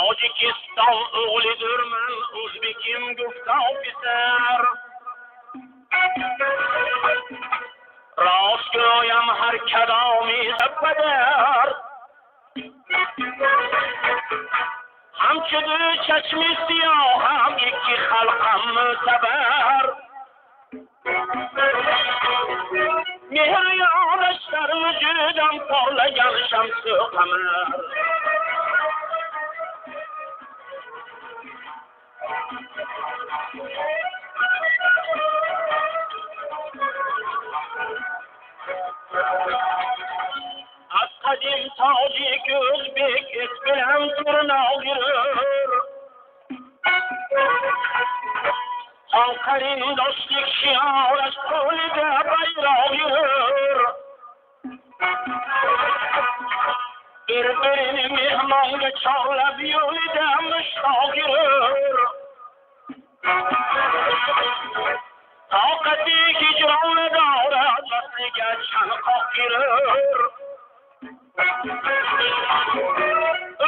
تاجیکستان اوغلیدر من اوزبکیم گفتم پسر راست گویم هر کدامی زبدر همچه دو چشمی سیاه هم یکی خلقم معتبر مهریانش در وجودم پرلگن شمس و قمر از قدیم تاجیک özbek اسپرم ترناگیرر آخرین دوستlik şiarش کلیده bayrağı birbirini mehmanga çağlab yo'lida mushtogir toqati hijronni davrat vasliga chanqoq girer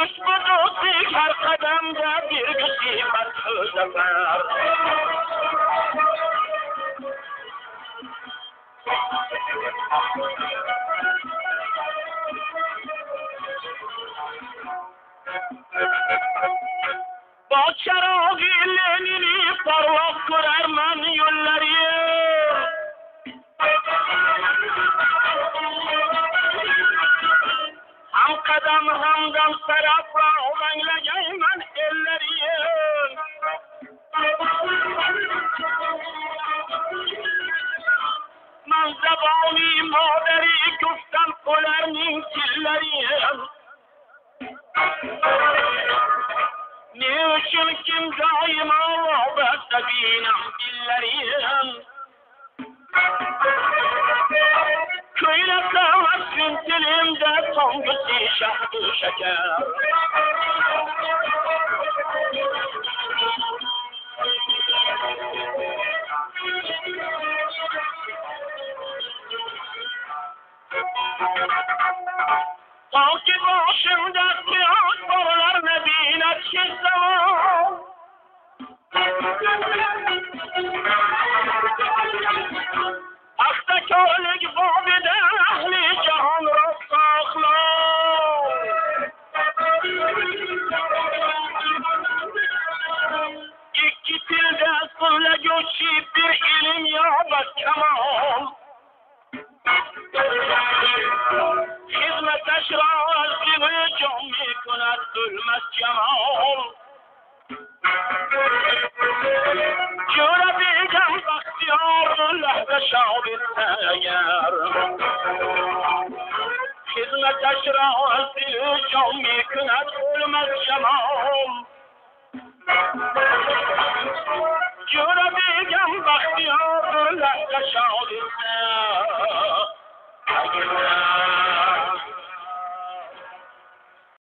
ushbu do'stlik har qadamda bir musibat zafer با چراغ لنینی پرواز کنر من یولری هم قدم هم دم سرف را منگلگی من الری من زبانی مادری گفتم کلر نیم تلری نیوشم kim daima robette binem dillerim köyle kalmasın dilimde tongusi şahdı şeker ta ki başımda siyah paralar nebine çizdim Ahtakarlık babide ehli cihan rastaklar İki tilde söyle göçüp bir ilim yabet kemal Hizmet eşrar zivı can mikunet zulmet cemal Görebileceğim bahtiyar lehve şabit eğer Hizmet eşrar zivı can mikunet zulmet cemal Görebileceğim bahtiyar lehve şabit eğer